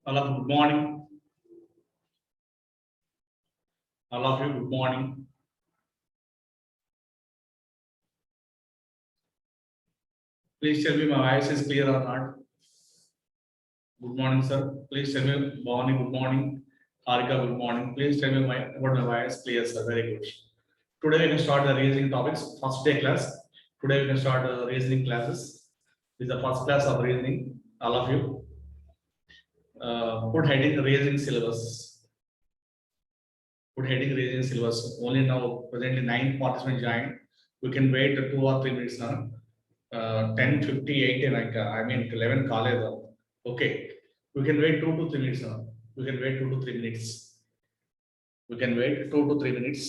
All of you, good morning. All of you, good morning. Please tell me my voice is clear or not. Good morning, sir. Please tell me, Bhavani, good morning. Harika, good morning. Please tell me about my voice clear, sir. Very good. Today we can start the reasoning topics. First day class. Today we can start the reasoning classes. This is the first class of reasoning. All of you. Put heading reasoning syllabus. Put heading reasoning syllabus. Only now presently 9 participants joined. We can wait 2 or 3 minutes now. 10:58 like I mean 11 college. Okay, we can wait 2 to 3 minutes now. We can wait 2 to 3 minutes. We can wait 2 to 3 minutes.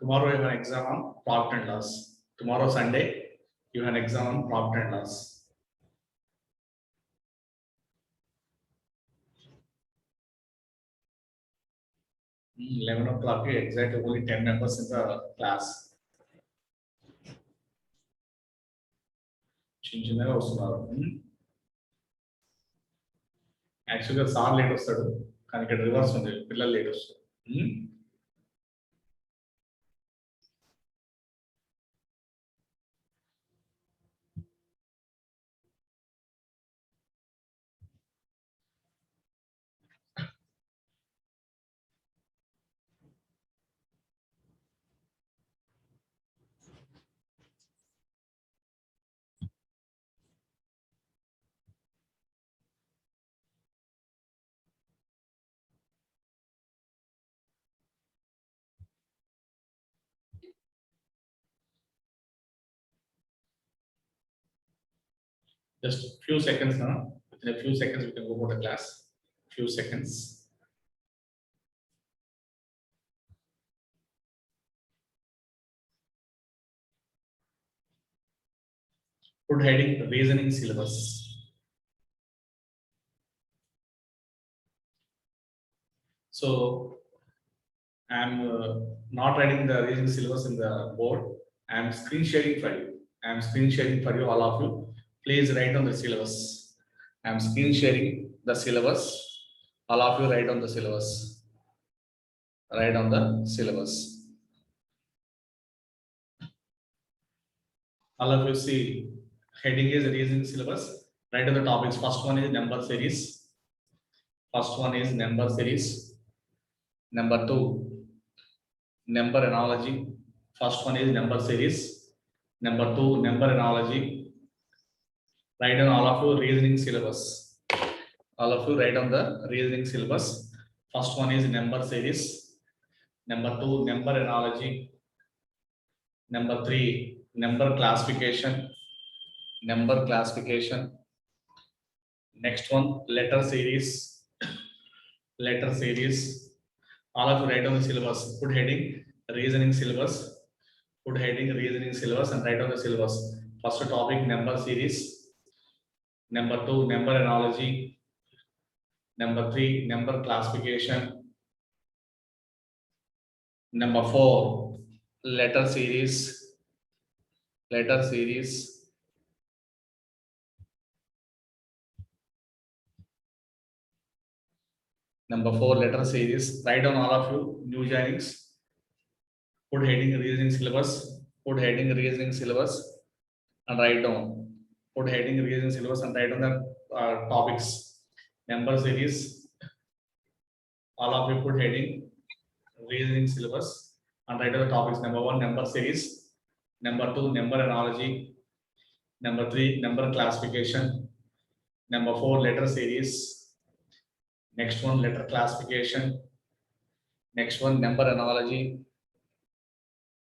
Tomorrow you have an exam on profit and loss. Tomorrow Sunday you have an exam on profit and loss. Hmm, 11 o'clock exactly only 10 members in the class. చిన్నగా వస్తున్నారు. యాక్చువల్గా sir late వస్తాడు కానీ ఇక్కడ reverse ఉంది, పిల్లలు late వస్తారు. Just few seconds now. Within a few seconds we can go for the class. Few seconds. Put heading reasoning syllabus. So I am not writing the reasoning syllabus in the board. I am screen sharing for you. I am screen sharing for you, all of you. Please write on the syllabus. I am screen sharing the syllabus. All of you write on the syllabus. Write on the syllabus. All of you see heading is reasoning syllabus. Write on the topics. First one is number series. First one is number series. Number two, number analogy. First one is number series. Number two, number analogy. Write on all of you reasoning syllabus. All of you write on the reasoning syllabus. First one is number series. Number two, number analogy. Number three, number classification. Number classification. Next one, letter series. Letter series. All of you write on the syllabus. Put heading reasoning syllabus. Put heading reasoning syllabus and write on the syllabus. First topic, number series. Number two, number analogy. Number three, number classification. Number four, letter series. Letter series. Number four, letter series. Write down all of you new joinings. Put heading reasoning syllabus. Put heading reasoning syllabus and write down. Put heading reasoning syllabus and write down the topics. Number series. All of you put heading reasoning syllabus and write down the topics. Number one, number series. Number two, number analogy. Number three, number classification. Number four, letter series. Next one, letter classification. Next one, number analogy.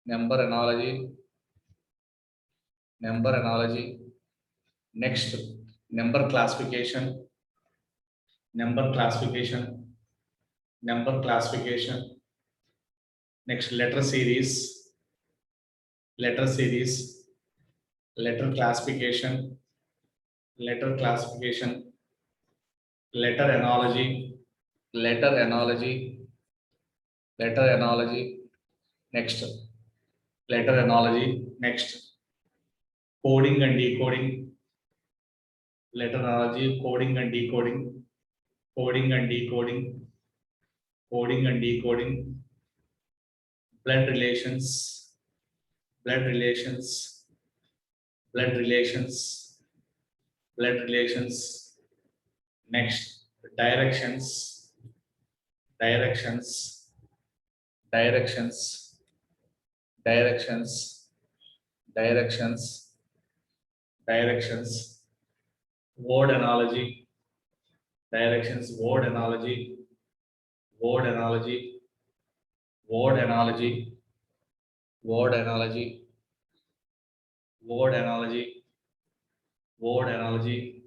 Number analogy. Number analogy. Next, number classification. Number classification. Number classification. Next, letter series. Letter series. Letter classification. Letter classification. Letter analogy. Letter analogy. Letter analogy. Next, letter analogy. Next, coding and decoding. Letter analogy, coding and decoding. Coding and decoding. Coding and decoding. Blood relations. Blood relations. Blood relations. Blood relations. Next, directions. Directions. Directions. Directions. Directions. Directions. Word analogy. Directions. Word analogy. Word analogy. Word analogy. Word analogy. Word analogy. Word analogy.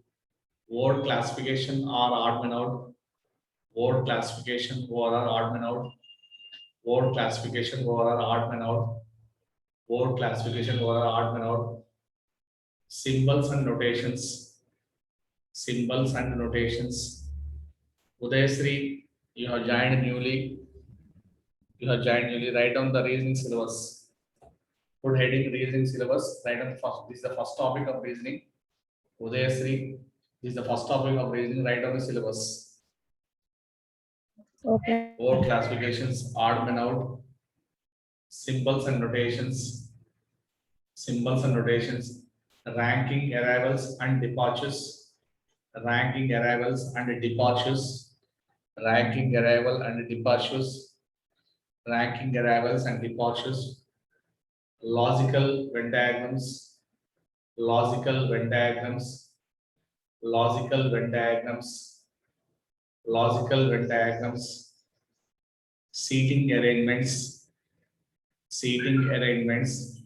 Word classification or odd man out. Word classification or odd man out. Word classification or odd man out. Word classification or odd man out. Symbols and notations. Symbols and notations. Udayasri, you have joined newly. You have joined newly. Write down the reasoning syllabus. Put heading reasoning syllabus. Write down the first. This is the first topic of reasoning. Udayasri, this is the first topic of reasoning. Write down the syllabus. Okay. Word classifications, odd man out. Symbols and notations. Symbols and notations. Ranking arrivals and departures. Ranking arrivals and departures. Ranking arrival and departures. Ranking arrivals and departures. Logical Venn diagrams. Logical Venn diagrams. Logical Venn diagrams. Logical Venn diagrams. Seating arrangements. Seating arrangements.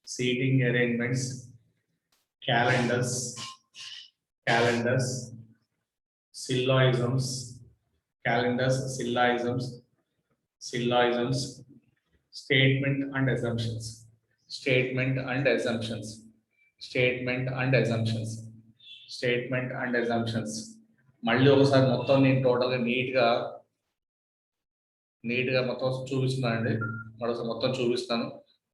Seating arrangements. Calendars. Calendars. Syllogisms. Calendars, syllogisms. Syllogisms. Statement and assumptions. Statement and assumptions. Statement and assumptions. Statement and assumptions. మళ్ళీ ఒకసారి మొత్తం నేను టోటల్గా నీట్గా మొత్తం చూపిస్తున్నానండి. మరోసారి మొత్తం చూపిస్తాను.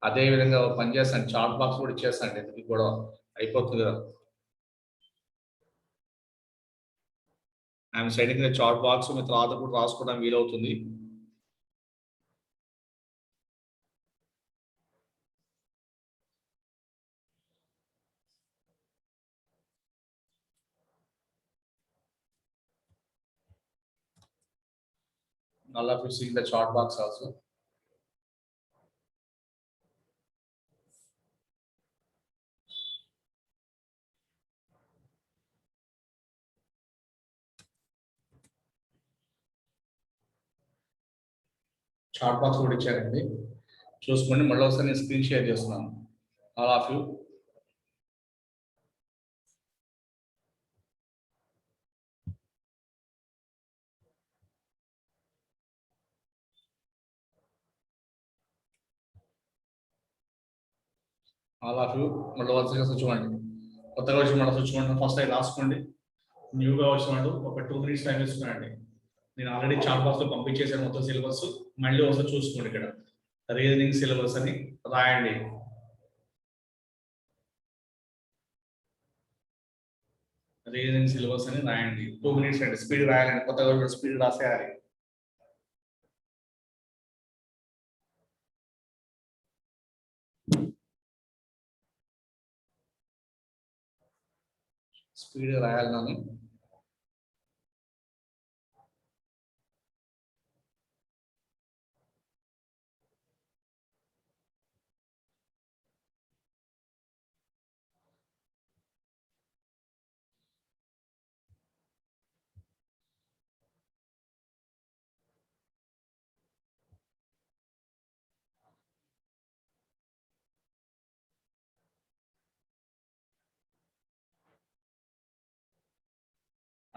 అదే విధంగా పనిచేస్తాను. చాట్ బాక్స్ కూడా ఇచ్చేస్తాను. ఇది కూడా అయిపోతుంది కదా. I'm sending the chat box, మీ తర్వాత కూడా రాసుకోవడం వీలవుతుంది. All of you see the chat box also. Chat box కూడా ఇచ్చారండి, చూసుకోండి. మళ్ళీ ఒకసారి నేను స్క్రీన్ షేర్ చేస్తున్నాను. ఆల్ ఆఫ్ యూ మళ్ళీ ఒకసారి చూడండి. కొత్తగా వచ్చి మళ్ళీ చూడండి. ఫస్ట్ అవి రాసుకోండి. న్యూగా వచ్చినాడు ఒక 2 minutes టైం ఇస్తున్నానండి. నేను ఆల్రెడీ చాట్ బాక్స్ లో పంపించేసాను మొత్తం సిలబస్. మళ్ళీ ఒకసారి చూసుకోండి. ఇక్కడ రీజనింగ్ సిలబస్ అని రాయండి. రీజనింగ్ సిలబస్ అని రాయండి. 2 minutes అండి. స్పీడ్ రాయాలండి. కొత్తగా స్పీడ్ రాసేయాలి. స్పీడ్ రాయాలి నన్ను.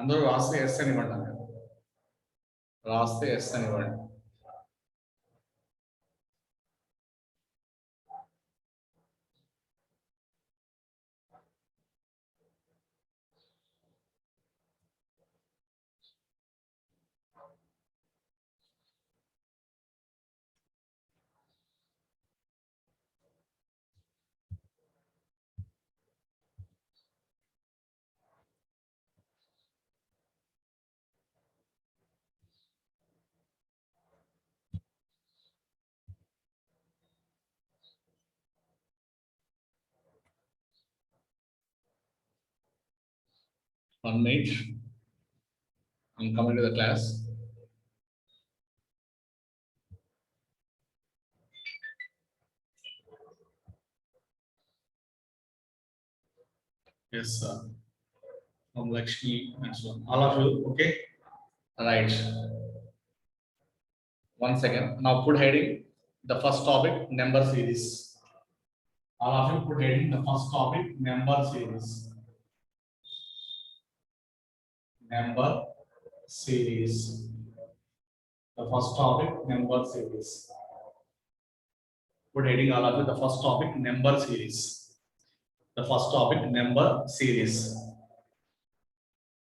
అందరూ రాస్తే ఎస్ అని ఇవ్వండి. రాస్తే ఎస్ అని ఇవ్వండి. One minute. I'm coming to the class. Yes, sir. From Lakshmi and so on. All of you, okay? Right. One second. Now put heading the first topic, number series. All of you put heading the first topic, number series. Number series. The first topic, number series. Put heading all of you the first topic, number series. The first topic, number series.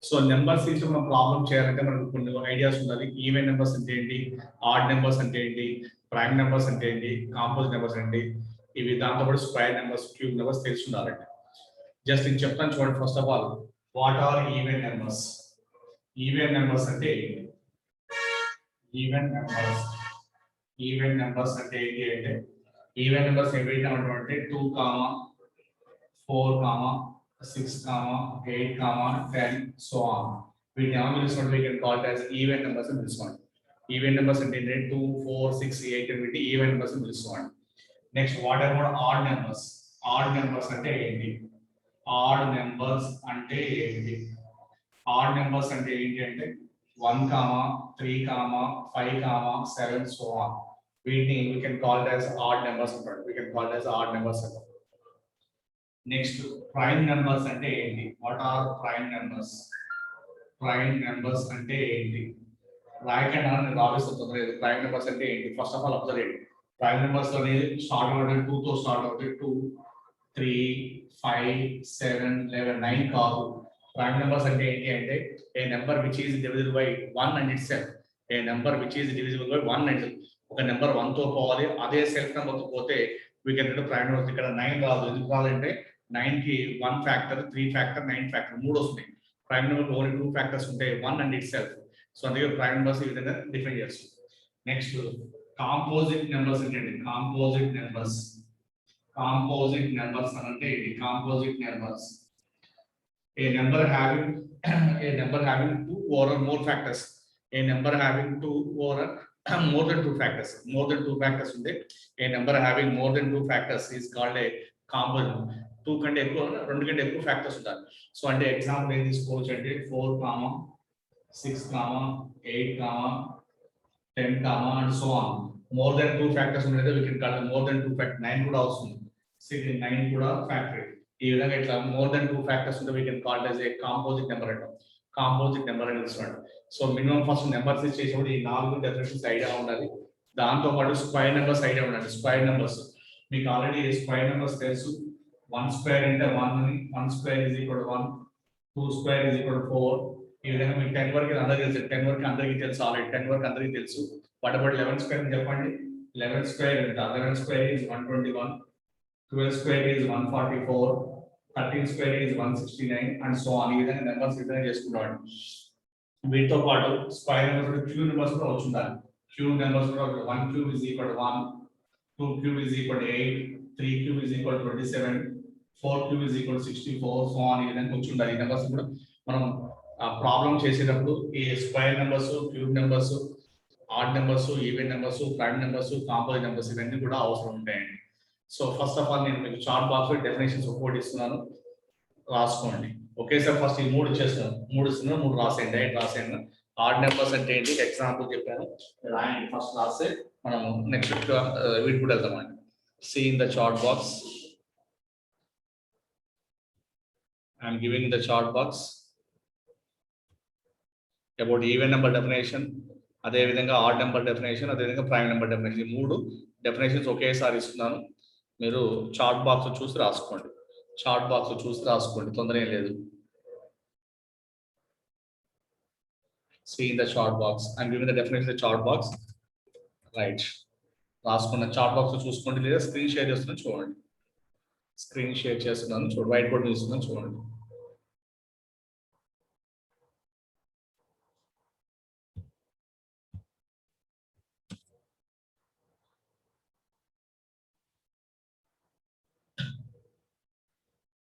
So number series మనం problem చేయాలంటే మనకు కొన్ని ideas ఉండాలి. Even numbers అంటే ఏంటి, odd numbers అంటే ఏంటి, prime numbers అంటే ఏంటి, కాంపోజిట్ నెంబర్స్ ఏంటి, ఇవి దాంతోపాటు స్క్వేర్ నెంబర్స్, క్యూబ్ నెంబర్స్ తెలిసి ఉండాలండి. జస్ట్ నేను చెప్తాను చూడండి. First of all, what are even numbers? Even numbers అంటే ఏంటి? ఈవెన్ నెంబర్స్, ఈవెన్ నెంబర్స్ అంటే ఏంటి అంటే, ఈవెన్ నెంబర్స్ ఏవైతే అంటే 2, 4, 6, 8, 10, so on. We can call it as even numbers in this one. Even numbers and 2, 4, 6, 8 and even numbers in this one. Next, what about odd numbers? Odd numbers ante enti? Odd numbers ante enti? Odd numbers ante enti ante 1, 3, 5, 7, so on. We can call it as odd numbers. We can call it as odd numbers. Next, prime numbers ante enti? What are prime numbers? Prime numbers ante enti? రాయకండి అని రావిస్తుంది. Prime numbers అంటే ఏంటి? First of all observe చేయండి. Prime numbers అనేది start అవుతుంది 2 తో start అవుతుంది. 2, 3, 5, 7, 11, 9 కాదు. Prime numbers అంటే ఏంటి అంటే a number which is divisible by 1 and itself. A number which is divisible by 1 and ఒక నెంబర్ 1 తో పోవాలి, అదే సెల్ఫ్ నెంబర్ తో పోతే we can get prime numbers. ఇక్కడ 9 రాదు. ఎందుకు రాదంటే 9 కి 1 ఫ్యాక్టర్, 3 ఫ్యాక్టర్, 9 ఫ్యాక్టర్ 3 వస్తుంది. Prime number only two factors ఉంటాయి, one and itself. సో అందుకే prime numbers ఈ విధంగా డిఫైన్ చేస్తాం. నెక్స్ట్ కాంపోజిట్ నెంబర్స్ ఏంటంటే కాంపోజిట్ నెంబర్స్ అంటే ఇది composite numbers. A number having two or more factors. A number having two or more than two factors. More than two factors ఉంటే a number having more than two factors is called a composite. Two కంటే ఎక్కువ, రెండు కంటే ఎక్కువ factors ఉంటారు. So అంటే example ఏం తీసుకోవచ్చు అంటే 4, 6, 8, 10, and so on. More than two factors ఉండేది we can call it more than two factors. 9 కూడా వస్తుంది. 9 కూడా ఫ్యాక్టరీ. ఈ విధంగా ఇట్లా మోర్ దెన్ టూ ఫ్యాక్టర్స్ ఉంటే we can call as a composite number అంటాం. కాంపోజిట్ నెంబర్ అని ఇస్తున్నాడు. సో మినిమం ఫస్ట్ నెంబర్స్ చేసేప్పుడు ఈ 4 డెఫినేషన్స్ ఐడియా ఉండాలి. దాంతో పాటు స్క్వేర్ నెంబర్స్ ఐడియా ఉండాలి. స్క్వేర్ నెంబర్స్ మీకు ఆల్రెడీ స్క్వేర్ నెంబర్స్ తెలుసు. 1 స్క్వేర్ అంటే 1 అని, 1 square is equal to 1, 2 square is equal to 4. ఈ విధంగా మీకు 10 వరకు అందరికీ తెలుసు. 10 వరకు అందరికీ తెలుసు ఆల్రెడీ. 10 వరకు అందరికీ తెలుసు. బట్ 11 స్క్వేర్ అని చెప్పండి. 11 స్క్వేర్ అంటే 11 square is 121, 12 square is 144, 13 square is 169 and so on. ఈ విధంగా నెంబర్స్ రిప్రజెంట్ చేసుకుంటాం. వీటితో పాటు స్క్వేర్ నెంబర్స్ క్యూబ్ నెంబర్స్ కూడా వచ్చుంటారు. క్యూబ్ నెంబర్స్ కూడా 1 cube is equal to 1, 2 cube is equal to 8, 3 cube is equal to 27, 4 cube is equal to 64, so on. ఈ విధంగా వచ్చుంటారు. ఈ నెంబర్స్ కూడా మనం ప్రాబ్లం చేసేటప్పుడు ఈ square numbers, cube numbers, odd numbers, even numbers, prime numbers, composite numbers ఇవన్నీ కూడా అవసరం ఉంటాయండి. సో ఫస్ట్ ఆఫ్ ఆల్ నేను మీకు చార్ట్ బాక్స్ లో డెఫినేషన్స్ ఒక్కొక్కటి ఇస్తున్నాను, రాసుకోండి. ఓకే సార్, ఫస్ట్ ఈ 3 ఇచ్చేస్తున్నాను. 3 ఇస్తున్నాను, 3 రాసేయండి, డైరెక్ట్ రాసేయండి. ఆడ్ నెంబర్స్ అంటే ఏంటి ఎగ్జాంపుల్ చెప్పాను, రాయండి. ఫస్ట్ రాస్తే మనం నెక్స్ట్ వీటి కూడా వెళ్తామండి. See in the chart box, I'm giving the chart box about even number definition, అదే విధంగా ఆడ్ నెంబర్ డెఫినేషన్, అదే విధంగా ప్రైమ్ నెంబర్ డెఫినేషన్. ఈ 3 డెఫినేషన్స్ ఒకేసారి ఇస్తున్నాను. మీరు చార్ట్ బాక్స్ చూసి రాసుకోండి. చార్ట్ బాక్స్ చూసి రాసుకోండి, తొందర ఏం లేదు. See in the chart box. I'm giving the definition of the chart box. Right. రాసుకున్న చార్ట్ బాక్స్ చూసుకోండి, లేదా స్క్రీన్ షేర్ చేస్తున్నాను చూడండి. స్క్రీన్ షేర్ చేస్తున్నాను చూడండి, వైట్ బోర్డ్ తీస్తున్నాను చూడండి.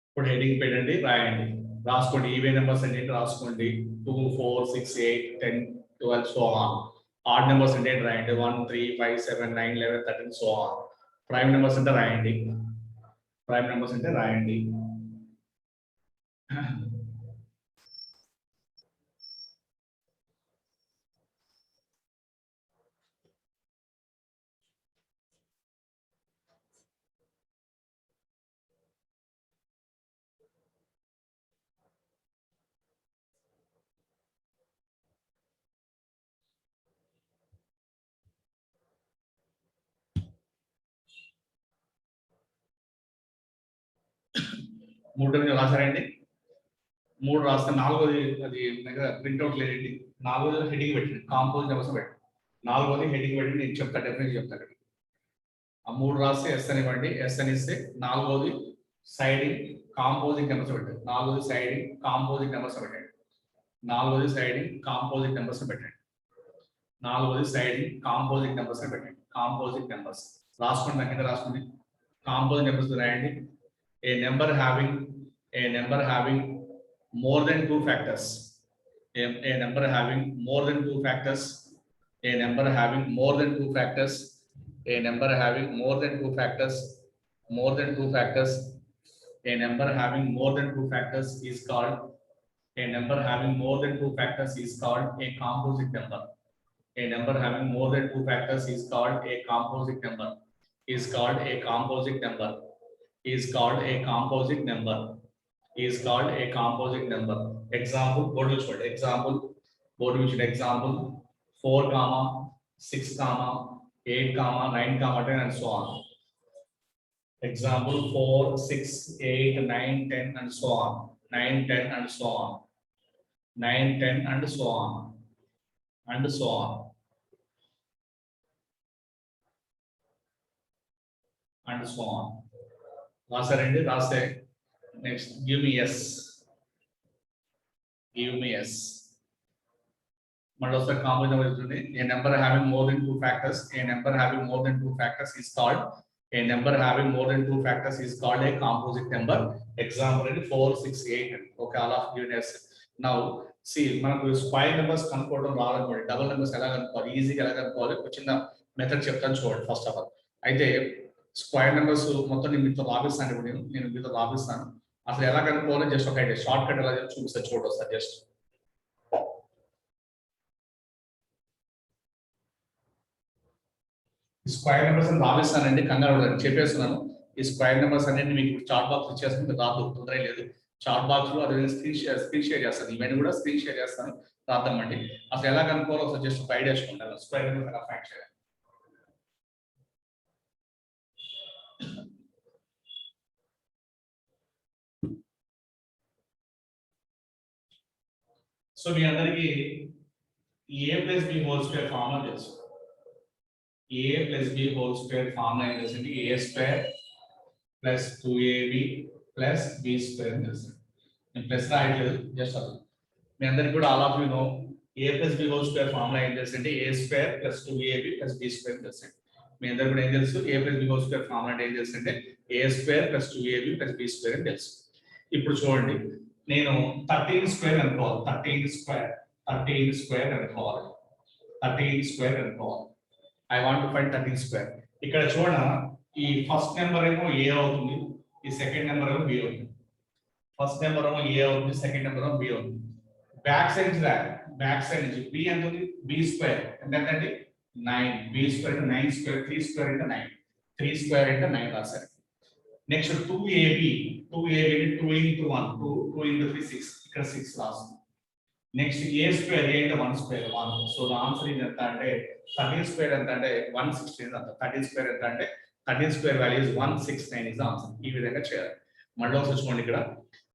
ఇప్పుడు హెడింగ్ పెట్టండి, రాయండి, రాసుకోండి. ఈవెన్ నెంబర్స్ అంటే రాసుకోండి. 2, 4, 6, 8, 10, 12 సో ఆన్. ఆడ్ నెంబర్స్ అంటే రాయండి. 1, 3, 5, 7, 9, 11, 13 సో ఆన్. ప్రైమ్ నెంబర్స్ అంటే రాయండి. ప్రైమ్ నెంబర్స్ అంటే రాయండి. మూడు రాసారండి. 3 రాస్తే 4వది అది దగ్గర ప్రింట్అవుట్ లేదండి. 4వది హెడింగ్ పెట్టండి, కాంపోజ్ నెంబర్స్ పెట్టండి. 4వది హెడింగ్ పెట్టి నేను చెప్తా, డెఫినెట్ చెప్తాను. ఆ 3 రాస్తే ఎస్ అని ఇవ్వండి. ఎస్ అని ఇస్తే 4వది సైడింగ్ కాంపోజిట్ నెంబర్స్ పెట్టండి. 4వది సైడింగ్ కాంపోజిట్ నెంబర్స్ పెట్టండి. 4వది సైడింగ్ కాంపోజిట్ నెంబర్స్ పెట్టండి. 4వది సైడింగ్ కాంపోజిట్ నెంబర్స్ పెట్టండి. కాంపోజిట్ నెంబర్స్ రాసుకోండి, దగ్గర రాసుకోండి. కాంపోజిట్ నెంబర్స్ రాయండి. A number having more than 2 factors. A number having more than 2 factors. A number having more than 2 factors. A number having more than 2 factors. More than 2 factors. A number having more than 2 factors is called. A number having more than 2 factors is called a composite number. A number having more than 2 factors is called a composite number. Is called a composite number. Is called a composite number. Is called a composite number. Example, board which word? Example, board which example 4, 6, 8, 9, 10 and so on. Example 4, 6, 8, 9, 10 and so on. 9, 10 and so on. 9, 10 and so on. And so on. And so on. రాసారండి, రాస్తే next give me S. Give me S. Multiple compound number is a number having more than 2 factors. A number having more than 2 factors is called a number having more than 2 factors is called a composite number. Example 4, 6, 8. Okay, all of given S. Now see, మనకు square numbers కనుక్కోవడం రావాలనుకోండి, double numbers ఎలా కనుక్కోవాలి, ఈజీగా ఎలా కనుక్కోవాలి ఒక చిన్న method చెప్తాను చూడండి. ఫస్ట్ ఆఫ్ ఆల్ అయితే స్క్వేర్ నెంబర్స్ మొత్తం నేను మీతో రాపిస్తాను. ఇప్పుడు నేను మీతో రాపిస్తాను. అసలు ఎలా కనుక్కోవాలో జస్ట్ ఒక ఐడియా, షార్ట్ కట్ ఎలా చూపిస్తా చూడండి సార్. జస్ట్ స్క్వేర్ నెంబర్స్ అని రాపిస్తానండి, కంగారు చెప్పేస్తున్నాను. ఈ స్క్వేర్ నెంబర్స్ అనేది మీకు చార్ట్ బాక్స్ ఇచ్చేస్తుంది, రాదు తొందర లేదు. చార్ట్ బాక్స్ లో అది స్క్రీన్ షేర్ చేస్తాను, ఇవన్నీ కూడా స్క్రీన్ షేర్ చేస్తాను, రాద్దామండి. అసలు ఎలా కనుక్కోవాలో ఒకసారి జస్ట్ ఒక ఐడియా వేసుకుంటాను. స్క్వేర్ నెంబర్స్ ఎలా ఫైండ్ చేయాలి. సో మీ అందరికి A plus B whole square formula తెలుసు. A plus B whole square formula is A square plus 2AB plus B square is plus right just me అందరికి కూడా all of you know A plus B whole square formula is A square plus 2AB plus B square is me అందరికి కూడా ఏం తెలుసు, A plus B whole square formula ఏం తెలుసు A square plus 2AB plus B square అని తెలుసు. ఇప్పుడు చూడండి, నేను 13 స్క్వేర్ అనుకోవాలి, 13 స్క్వేర్ అనుకోవాలి, 13 స్క్వేర్ అనుకోవాలి. I want to find 13 square. ఇక్కడ చూడండి, ఈ ఫస్ట్ నెంబర్ ఏమో A అవుతుంది, ఈ సెకండ్ నెంబర్ ఏమో B అవుతుంది. ఫస్ట్ నెంబర్ ఏమో A అవుతుంది, సెకండ్ నెంబర్ ఏమో B అవుతుంది. బ్యాక్ సైడ్ నుంచి రాయాలి, బ్యాక్ సైడ్ నుంచి B ఎంత ఉంది, B స్క్వేర్ ఎంతంటే 9, B స్క్వేర్ అంటే 9 స్క్వేర్, 3 స్క్వేర్ అంటే 9, 3 స్క్వేర్ అంటే 9 రాశారు. నెక్స్ట్ 2AB అంటే 2 into 1, 2 into 3 6, ఇక్కడ 6 రాస్తుంది. నెక్స్ట్ A స్క్వేర్, A అంటే 1 square 1. So the answer is ఎంత అంటే 13 స్క్వేర్ ఎంత అంటే 116 అంత. 13 స్క్వేర్ ఎంత అంటే 13 square value is 169 is the answer. ఈ విధంగా చేయాలి. మళ్ళీ ఒకసారి చూడండి, ఇక్కడ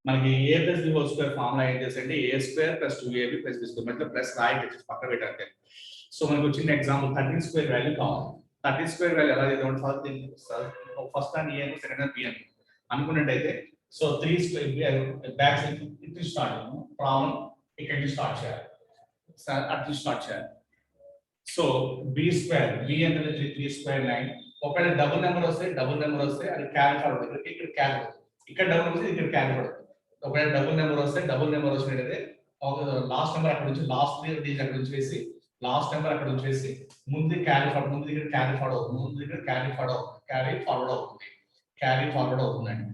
మనకి A plus B whole square formula ఏం చేసండి, A square plus 2AB plus B square మధ్యలో ప్లస్ రాయట్ పక్కన పెట్టాలి. సో మనకు వచ్చిన ఎగ్జాంపుల్ 13 స్క్వేర్ వాల్యూ కావాలి. 13 స్క్వేర్ వాల్యూ ఎలా చేద్దాం, ఫస్ట్ అని A సెకండ్ అని B అని అనుకున్నట్టయితే, సో 3 స్క్వేర్ బ్యాక్ సైడ్ ఇటు స్టార్ట్ ప్రాబ్లం ఇక్కడ నుంచి స్టార్ట్ చేయాలి, అటు స్టార్ట్ చేయాలి. సో B స్క్వేర్, B అంటే 3 స్క్వేర్ 9. ఒకవేళ డబుల్ నెంబర్ వస్తే అది క్యారీ ఫార్వర్డ్, ఇక్కడ క్యారీ అవుతుంది, ఇక్కడ డబుల్ వస్తే ఇక్కడ క్యారీ ఫార్వర్డ్. ఒకవేళ డబుల్ నెంబర్ వచ్చినట్టయితే లాస్ట్ నెంబర్ అక్కడ నుంచి, లాస్ట్ డిజిట్ అక్కడ నుంచి వేసి, లాస్ట్ నెంబర్ అక్కడ నుంచి వేసి ముందు క్యారీ ఫార్వర్డ్, ముందు దగ్గర క్యారీ ఫార్వర్డ్ అవుతుంది, ముందు దగ్గర క్యారీ ఫార్వర్డ్ అవుతుందండి.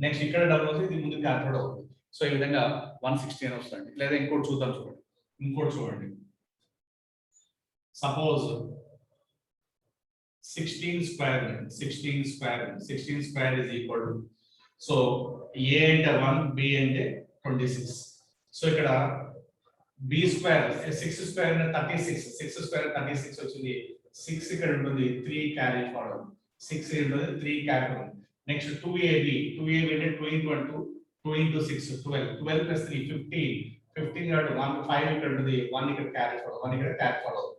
నెక్స్ట్ ఇక్కడ డబుల్ వస్తే ఇది ముందు క్యారీ ఫార్వర్డ్ అవుతుంది. సో ఈ విధంగా 116 వస్తుంది. లేదా ఇంకోటి చూడండి, suppose 16 square is equal to, so A అంటే 1, B అంటే 26. సో ఇక్కడ B స్క్వేర్ 6 స్క్వేర్ అంటే 36 వచ్చింది. 6 ఇక్కడ ఉంటుంది, 3 క్యారీ ఫార్వర్డ్, 6 ఉంటుంది, 3 క్యారీ ఫార్వర్డ్. నెక్స్ట్ 2AB అంటే 2 into 1 2 into 6 12 plus 3 15 ఇక్కడ 1 5 ఇక్కడ ఉంటుంది, 1 ఇక్కడ carry forward.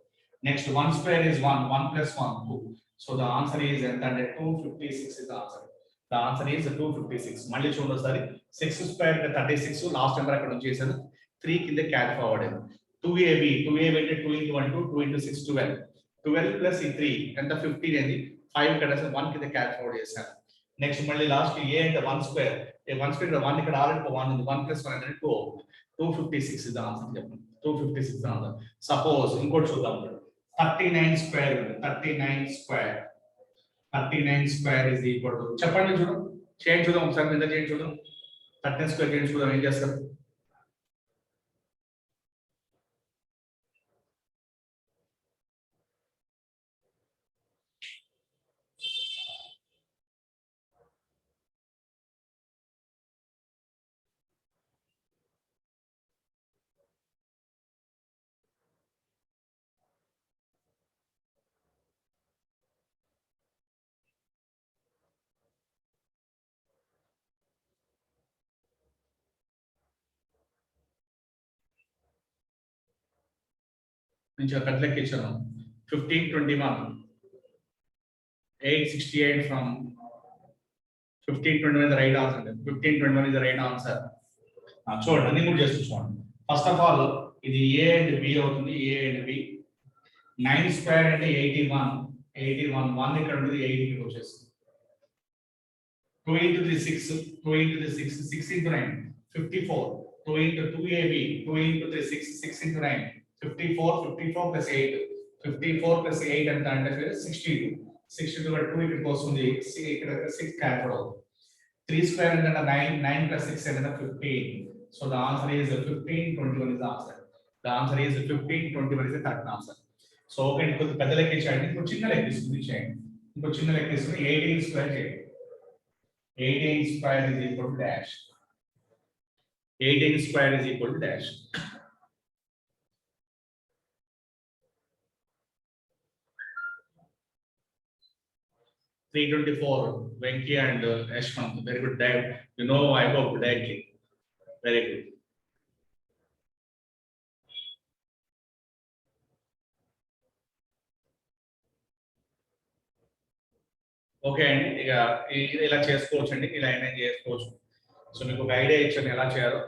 Next 1 square is 1 plus 1 2. So the answer is ఎంత అంటే 256 is the answer. The answer is 256. మళ్ళీ చూడండి ఒకసారి, 6 స్క్వేర్ అంటే 36, లాస్ట్ నెంబర్ అక్కడ నుంచి చేశాను, 3 కింద క్యారీ ఫార్వర్డ్ అయింది. 2AB అంటే 2 into 1 2 into 6 12 ప్లస్ ఈ 3 ఎంత 15 అయింది, 5 ఇక్కడ 1 కింద క్యారీ ఫార్వర్డ్ చేశాను. నెక్స్ట్ మళ్ళీ లాస్ట్ A అంటే 1 స్క్వేర్, 1 స్క్వేర్ 1 ఇక్కడ ఆల్రెడీ 1 ఉంది, 1 plus 1 అంటే 2 256 ఇస్ ద ఆన్సర్. చెప్పండి 256 ద ఆన్సర్. సపోజ్ ఇంకోటి చూద్దాం, 39 స్క్వేర్ is equal to, చెప్పండి చూద్దాం ఒకసారి మీద చేయండి చూద్దాం. 13 స్క్వేర్ చేయండి చూద్దాం ఏం చేస్తారు. నుంచి కట్ లెక్క ఇచ్చాను. 1521 868 from 1521 is the right answer. 1521 is the right answer. చూడండి అన్ని కూడా చేసి చూడండి. ఫస్ట్ ఆఫ్ ఆల్ ఇది ఏ అండ్ బి అవుతుంది, ఏ అండ్ బి. 9 స్క్వేర్ అంటే 81, 81 1 ఇక్కడ ఉంది, 8 ఇక్కడ వచ్చేస్తుంది. 2 into the 6, 2 into the 6, 6 into 9, 54. 2 into 2ab, 2 into the 6, 6 into 9, 54, 54 plus 8, 54 plus 8 and అంటే 62. 62 2 ఇక్కడికి వస్తుంది, ఇక్కడ 6 క్యాన్సిల్ అవుతుంది. 3 square అంటే 9, 9 plus 6 అంటే 15. So the answer is 15, 21 is the answer. The answer is 15, 21 is the correct answer. So okay, ఇంకొక పెద్ద లెక్క చేయండి, ఇంకో చిన్న లెక్క తీసుకుని చేయండి. ఇంకో చిన్న లెక్క తీసుకుని 18 స్క్వేర్ చేయండి. 18 square is equal to dash. 18 square is equal to dash. $324. Venki and Ashwant, very good dive. You know, I hope directly. Very good. Okay అండి, ఇక ఇది ఇలా చేసుకోవచ్చు అండి, ఇలా అయినా చేసుకోవచ్చు. సో మీకు ఒక ఐడియా ఇచ్చాను ఎలా చేయాలో.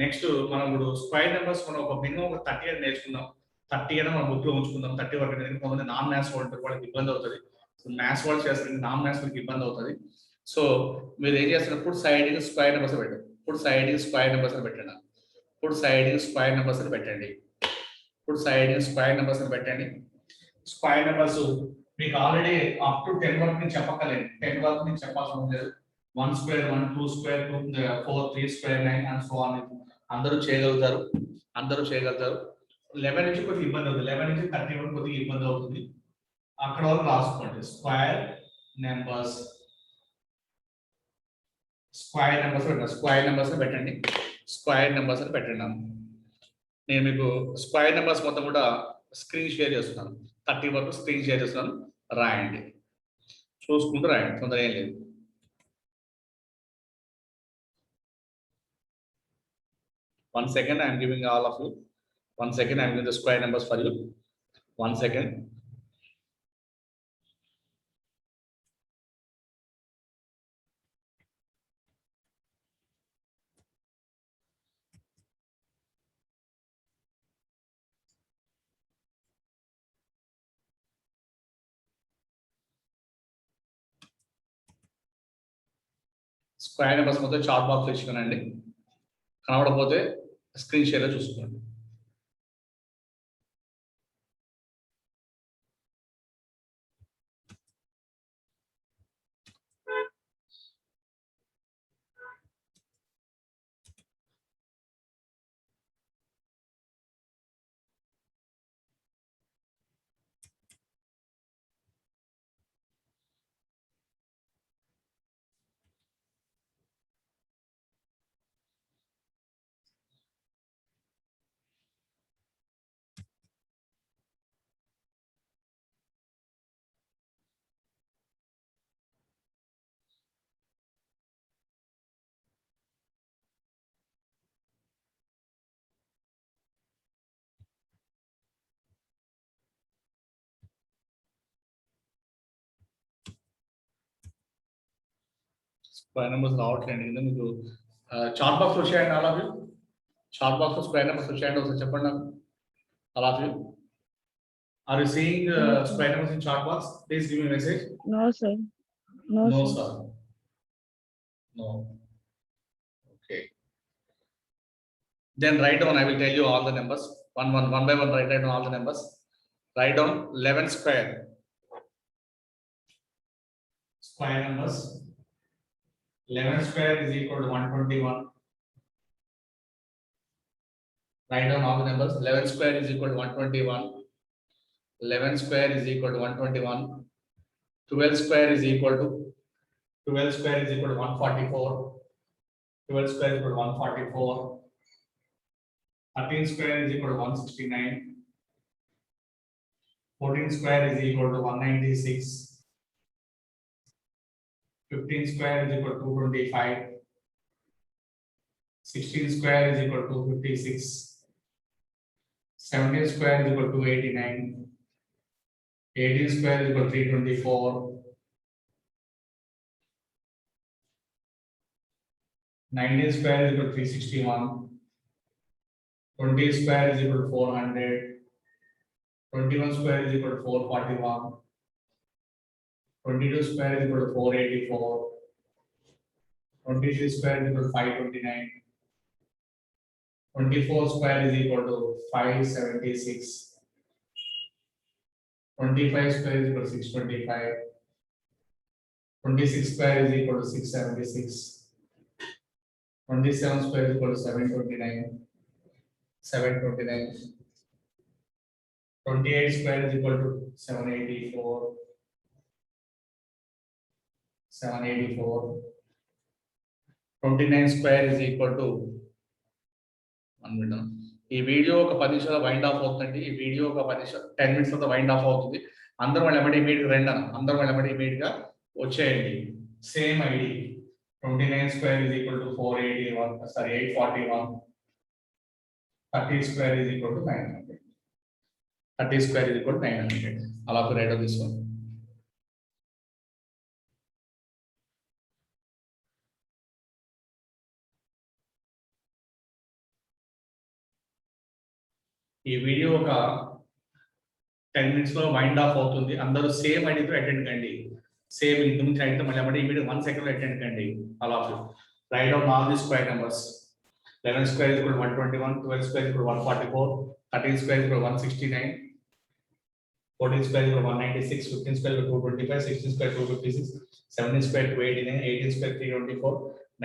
నెక్స్ట్ మనం ఇప్పుడు స్క్వేర్ నెంబర్స్ మనం ఒక మినిమం ఒక 30 అని నేర్చుకుందాం. 30 అయినా మనం బుక్ లో ఉంచుకుందాం. 30 వరకు కొంతమంది నాన్ మ్యాథ్స్ వాళ్ళు వాళ్ళకి ఇబ్బంది అవుతుంది. సో మ్యాథ్స్ వాళ్ళు చేస్తారు, నాన్ మ్యాథ్స్ వాళ్ళకి ఇబ్బంది అవుతుంది. సో మీరు ఏం చేస్తున్నప్పుడు సైడ్ స్క్వేర్ నెంబర్స్ పెట్టండి. ఇప్పుడు సైడ్ స్క్వేర్ నెంబర్స్ అని పెట్టండి. ఇప్పుడు సైడ్ స్క్వేర్ నెంబర్స్ అని పెట్టండి. ఇప్పుడు సైడ్ స్క్వేర్ నెంబర్స్ అని పెట్టండి. స్క్వేర్ నెంబర్స్ మీకు ఆల్రెడీ అప్ టు 10 వరకు నేను చెప్పక్కర్లేదు. 10 వరకు నేను చెప్పాల్సిన లేదు. 1 square 1, 2 square 2, 4, 3 square 9 and so on. అందరూ చేయగలుగుతారు, అందరూ చేయగలుగుతారు. 11 నుంచి కొద్దిగా ఇబ్బంది అవుతుంది, 11 నుంచి 30 వరకు కొద్దిగా ఇబ్బంది అవుతుంది. అక్కడ వరకు రాసుకోండి. స్క్వేర్ నెంబర్స్, స్క్వేర్ నెంబర్స్ పెట్టండి. స్క్వేర్ నెంబర్స్ పెట్టండి. స్క్వేర్ నెంబర్స్ అని పెట్టండి. నేను మీకు స్క్వేర్ నెంబర్స్ మొత్తం కూడా స్క్రీన్ షేర్ చేస్తున్నాను. 30 వరకు స్క్రీన్ షేర్ చేస్తున్నాను, రాయండి. చూసుకుంటూ రాయండి, తొందర ఏం లేదు. One second, I am giving all of you. 1 second, I am giving the square numbers for you. 1 second. Square numbers మొత్తం చార్ట్ బాక్స్ ఇచ్చుకోనండి. కనబడకపోతే స్క్రీన్ షేర్ లో చూసుకోండి. స్క్వేర్ నెంబర్స్ రావట్లేదు, మీకు చార్ట్ బాక్స్ వచ్చాయండి. All of you chart box లో square numbers వచ్చాయండి, ఒకసారి చెప్పండి నాకు. All of you are you seeing square numbers in chart box? Please give me message. No, sir. No, No, sir. sir. No. Okay. Then write down, I will tell you all the numbers. One by one, write down all the numbers. Write down 11 square. Square numbers. 11 square is equal to 121. Write down all the numbers. 11 square is equal to 121. 11 square is equal to 121. 12 square is equal to 144. 12 square is equal to 144. 13 square is equal to 169. 14 square is equal to 196. 15 square is equal to 225. 16 square is equal to 256. 17 square is equal to 289. 18 square is equal to 324. 19 square is equal to 361. 20 square is equal to 400. 21 square is equal to 441. 22 square is equal to 484. 23 square is equal to 529. 24 square is equal to 576. 25 square is equal to 625. 26 square is equal to 676. 27 square is equal to 729. 729. 28 square is equal to 784. 784. 29 square is equal to 1 minute. ఈ video ఒక 10 నిమిషాల wind off అవుతుందండి. ఈ video ఒక 10 minutes తర్వాత wind off అవుతుంది. అందరూ వాళ్ళు ఎమ్మడి ఇమీడియట్ రండి అన్న. అందరూ వాళ్ళు ఎమ్మడి ఇమీడియట్ గా వచ్చేయండి. Same ID 29 square is equal to 481, sorry 841. 30 square is equal to 900. 30 square is equal to 900. I'll have to write on this one. ఈ వీడియో ఒక 10 మినిట్స్ లో వైండ్ ఆఫ్ అవుతుంది. అందరూ సేమ్ ఐడితో అటెండ్ కండి. సేమ్ ఇంటి నుంచి ఐడితో మళ్ళీ అమ్మడి ఇమీడియట్ 1 సెకండ్ లో అటెండ్ కండి. All of you right down all the square numbers. 11 square is equal to 121. 12 square is equal to 144. 13 square is equal to 169. 14 square is equal to 196. 15 square is equal to 225. 16 square 256. 17 square 289. 18 square 324.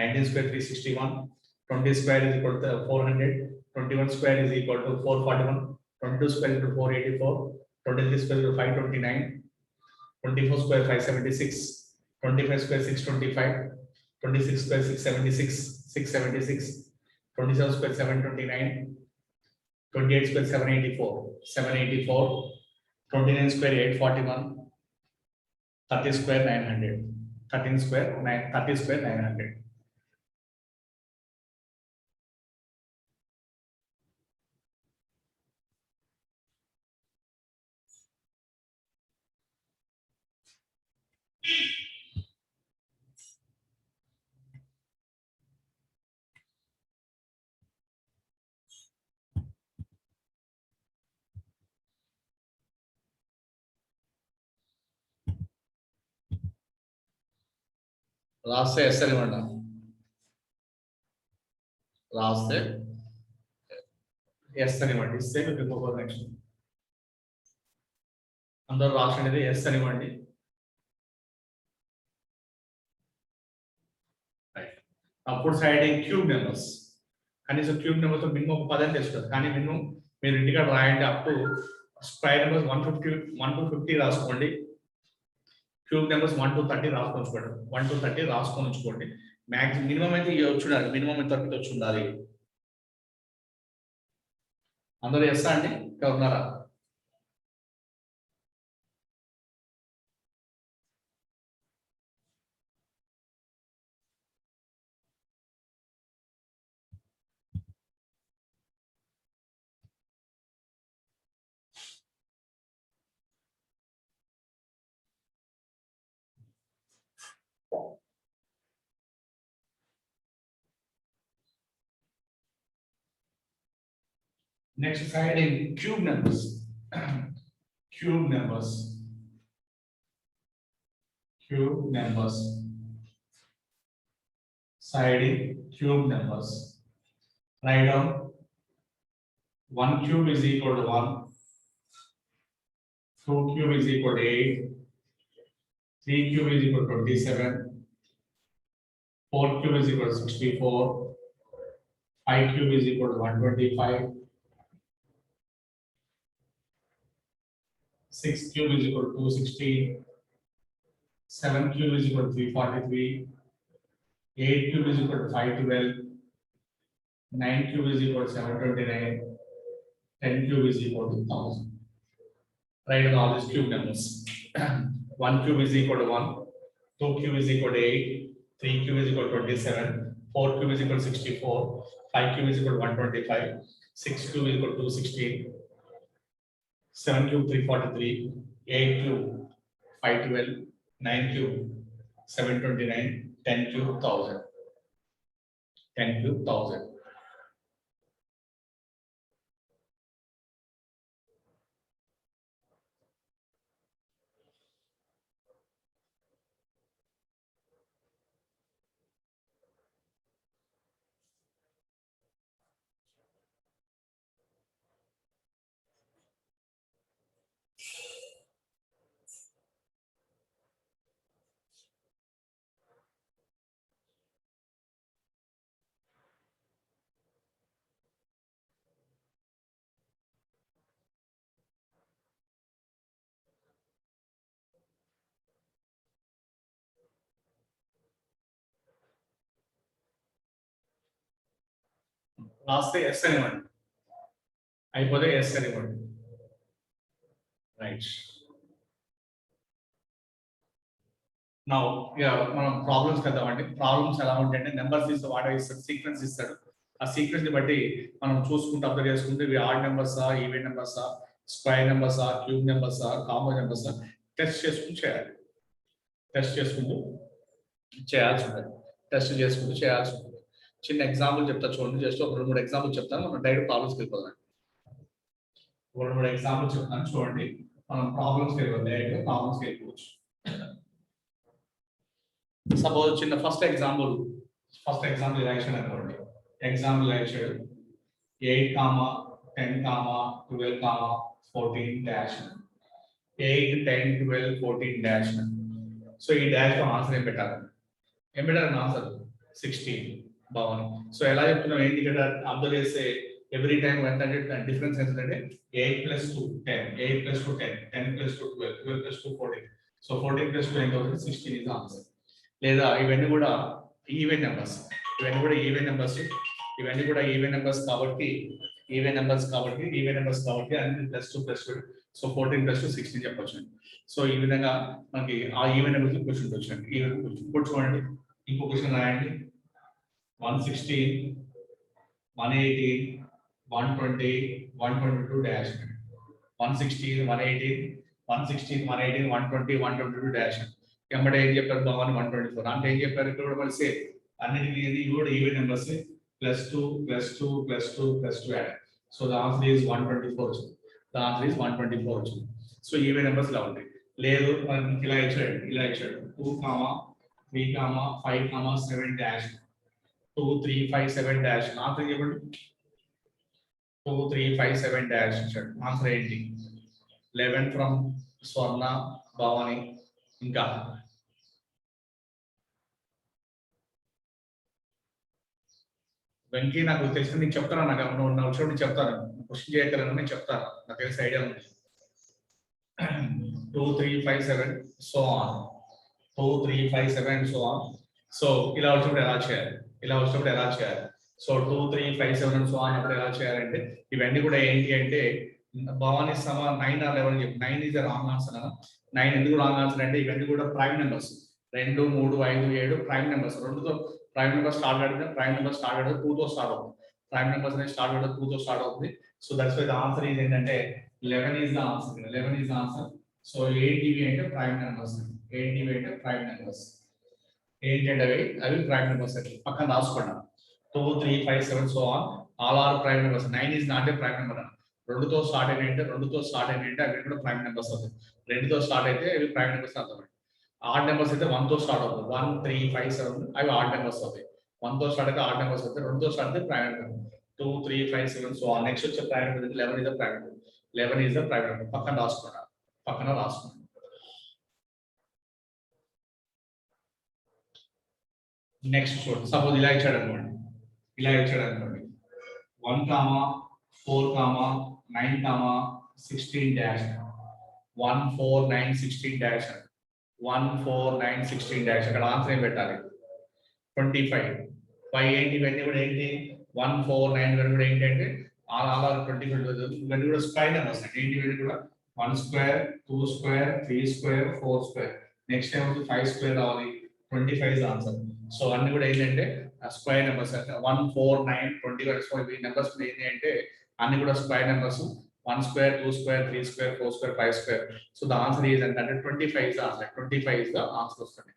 19 square 361. 20 square is equal to 400. 21 square is equal to 441. 22 square is equal to 484. 23 square is equal to 529. 24 square 576. 25 square 625. 26 square 676. 676. 27 square 729. 28 square 784. 784. 29 square 841. 30 square 900. 30 square 900. రాస్తే yes అని ఇవ్వండి. రాస్తే yes అని ఇవ్వండి. ఇస్తే మీకు ఇంకొక next అందరూ రాసినది ఎస్ అని ఇవ్వండి. అప్పుడు సైడింగ్ క్యూబ్ నెంబర్స్ కనీసం క్యూబ్ నెంబర్స్ మినిమం ఒక 10 తెచ్చుకోండి. కానీ మినిమం మీరు ఇంటికాడ రాయండి. Up to square numbers 1 to 50 రాసుకోండి. క్యూబ్ నెంబర్స్ 1 to 30 రాసుకొని ఉంచుకోండి. 1 to 30 రాసుకొని ఉంచుకోండి. మ్యాక్సిమం మినిమం అయితే వచ్చి ఉండాలి. మినిమం ఎంత వచ్చి ఉండాలి. అందరూ చేస్తా అండి. ఇంకా ఉన్నారా? Next side in cube numbers. Cube numbers. Cube numbers. Side in cube numbers. Write down 1 cube is equal to 1. 2 cube is equal to 8. 3 cube is equal to 27. 4 cube is equal to 64. 5 cube is equal to 125. 6 cube is equal to 216. 7 cube is equal to 343. 8 cube is equal to 512. 9 cube is equal to 729. 10 cube is equal to 1000. Write down all these cube numbers. 1 cube is equal to 1. 2 cube is equal to 8. 3 cube is equal to 27. 4 cube is equal to 64. 5 cube is equal to 125. 6 cube is equal to 216. 7 cube 343. 8 cube 512. 9 cube 729. 10 cube 1000. 10 cube 1000. రాస్తే yes అనివ్వండి, అయిపోతే yes అనివ్వండి. Right. నా మనం problems కదామండి. Problems ఎలా ఉంటాయంటే numbers ఇస్తే వాడే ఇస్తాడు, sequence ఇస్తాడు. ఆ సీక్వెన్స్ ని బట్టి మనం చూసుకుంటూ అబ్జర్వ్ చేసుకుంటే ఇవి ఆడ్ నెంబర్సా, ఈవెన్ నెంబర్సా, స్క్వేర్ నెంబర్సా, క్యూబ్ నెంబర్సా, కాంపౌండ్ నెంబర్సా టెస్ట్ చేసుకుంటూ చేయాలి. టెస్ట్ చేసుకుంటూ చేయాల్సి ఉంటుంది. టెస్ట్ చేసుకుంటూ చేయాల్సి ఉంటుంది. చిన్న ఎగ్జాంపుల్ చెప్తా చూడండి. జస్ట్ ఒక 2-3 ఎగ్జాంపుల్ చెప్తాను, మనం డైరెక్ట్ ప్రాబ్లమ్స్కి వెళ్ళిపోదాం. 2-3 ఎగ్జాంపుల్ చెప్తాను చూడండి, మనం ప్రాబ్లమ్స్కి వెళ్ళిపోదాం. డైరెక్ట్ ప్రాబ్లమ్స్కి వెళ్ళిపోవచ్చు. సపోజ్ చిన్న ఫస్ట్ ఎగ్జాంపుల్ ఇలా ఇచ్చాడు అనుకోండి. ఎగ్జాంపుల్ ఇలా ఇచ్చాడు 8, 10, 12, 14 డాష్ 8, 10, 12, 14 డాష్. సో ఈ డాష్ లో ఆన్సర్ ఏం పెట్టాలి ఆన్సర్ 16. బాగుంది. సో ఎలా చెప్తున్నాం ఏంటి ఇక్కడ అబ్జర్వ్ చేస్తే ఎవ్రీ టైం ఏంటంటే డిఫరెన్స్ ఏంటంటే 8 + 2 10, 8 + 2 10, 10 + 2 12, 12 + 2 14. సో 14 + 2 ఎంత అవుతుంది? 16 ఇస్ ఆన్సర్. లేదా ఇవన్నీ కూడా ఈవెన్ నెంబర్స్, ఇవన్నీ కూడా ఈవెన్ నెంబర్స్ కాబట్టి అన్ని +2 +2. సో 14 + 2 16 చెప్పొచ్చు. సో ఈ విధంగా మనకి ఆ ఈవెన్ నెంబర్స్ క్వశ్చన్ వచ్చాయండి. ఈ ఇప్పుడు చూడండి, ఇంకో క్వశ్చన్ రాయండి. 116, 118, 120, 122 డాష్. 116, 118, 120, 122 డాష్. ఎంబడే ఏం చెప్పారు? బాగుంది 124. అంటే ఏం చెప్పారు ఇక్కడ కూడా మళ్ళీ సేమ్ అన్నిటికీ కూడా even numbers +2 +2 +2 +2 add. So the answer is 124 వచ్చింది. సో ఈవెన్ నెంబర్స్ ఇలా ఉంటాయి. లేదు మనకి ఇలా ఇచ్చాడు 2, 3, 5, 7 డాష్ 2, 3, 5, 7 డాష్. ఆన్సర్ చెప్పండి. 2, 3, 5, 7 డాష్ ఇచ్చాడు. ఆన్సర్ ఏంటి? 11 ఫ్రమ్ స్వర్ణ, భవాని. ఇంకా వెంకీ నాకు తెలిసి నేను చెప్తాను, నాకు నా వచ్చినప్పుడు చెప్తాను, క్వశ్చన్ చేయగలను నేను చెప్తాను, నాకు తెలిసి ఐడియా ఉంది. 2, 3, 5, 7 so on. 2, 3, 5, 7 so on. So ఇలా వచ్చినప్పుడు ఎలా చేయాలి? సో 2, 3, 5, 7 సో ఆన్ అప్పుడు ఎలా చేయాలంటే ఇవన్నీ కూడా ఏంటి అంటే భవానీ 9 or 11 చెప్పి 9 ఈజ్ రాంగ్ ఆన్సర్. 9 ఎందుకు రాంగ్ ఆన్సర్ అంటే ఇవన్నీ కూడా ప్రైమ్ నెంబర్స్. 2, 3, 5, 7 prime numbers. 2తో ప్రైమ్ నెంబర్ స్టార్ట్ అవుతుంది. 2తో స్టార్ట్ అవుతుంది. ప్రైమ్ నెంబర్స్ అనేది స్టార్ట్ అవుతుంది 2తో స్టార్ట్ అవుతుంది. So that's why the answer is ఏంటంటే 11 ఈజ్ ద ఆన్సర్. సో 8 ఇవి అంటే ప్రైమ్ నెంబర్స్. ఏంటంటే అవి ప్రైమ్ నెంబర్స్ అంటే పక్కన రాసుకున్నాం. 2, 3, 5, 7 so on all are prime numbers. 9 is not a prime number. 2తో స్టార్ట్ అయినాయంటే అవి కూడా ప్రైమ్ నెంబర్స్ అవుతాయి. 2తో స్టార్ట్ అయితే అవి ప్రైమ్ నెంబర్స్ అవుతాయి. ఆడ్ నెంబర్స్ అయితే 1తో స్టార్ట్ అవుతుంది. 1, 3, 5, 7 అవి ఆడ్ నెంబర్స్ అవుతాయి. 1తో స్టార్ట్ అయితే ఆడ్ నెంబర్స్ అవుతాయి. 2తో స్టార్ట్ అయితే prime number. 2, 3, 5, 7 so on. Next వచ్చే prime number 11 is the prime number. పక్కన రాసుకున్నాను. నెక్స్ట్ చూడండి, సపోజ్ ఇలా ఇచ్చాడు అనుకోండి. 1, 4, 9, 16 డాష్. 1, 4, 9, 16 డాష్. 1, 4, 9, 16 డాష్. అక్కడ ఆన్సర్ ఏం పెట్టాలి? 25. ఏంటి ఇవన్నీ కూడా ఏంటి? 1, 4, 9 ఇవన్నీ కూడా ఏంటంటే ఆల్ 25 ఇవన్నీ కూడా స్క్వేర్ నెంబర్స్ అండి. ఏంటి ఇవన్నీ కూడా 1 square, 2 square, 3 square, 4 square. Next time 5 square రావాలి. 25 ఇస్ ఆన్సర్. సో అన్ని కూడా ఏంటంటే స్క్వేర్ నెంబర్స్. 1, 4, 9, 25 ఈ నెంబర్స్ ఏంటి అంటే అన్ని కూడా square numbers. 1 square, 2 square, 3 square, 4 square, 5 square. So the answer is అంటే 25 is answer. 25 is the answer వస్తుంది.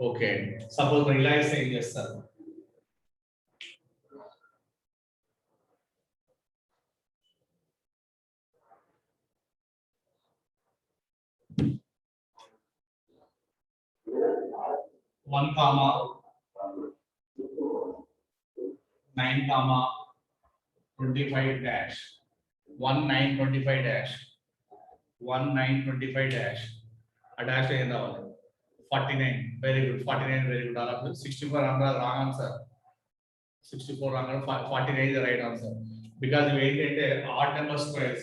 ఓకే, సపోజ్ మరి ఇలా ఇస్తే ఏం చేస్తారు? One comma 9, 25 dash 1, 9, 25 dash 1, 9, 25 dash a dash in the 49. Very good. 49 very good. 64 wrong answer. 64 wrong. 49 is the right answer because we made odd number squares.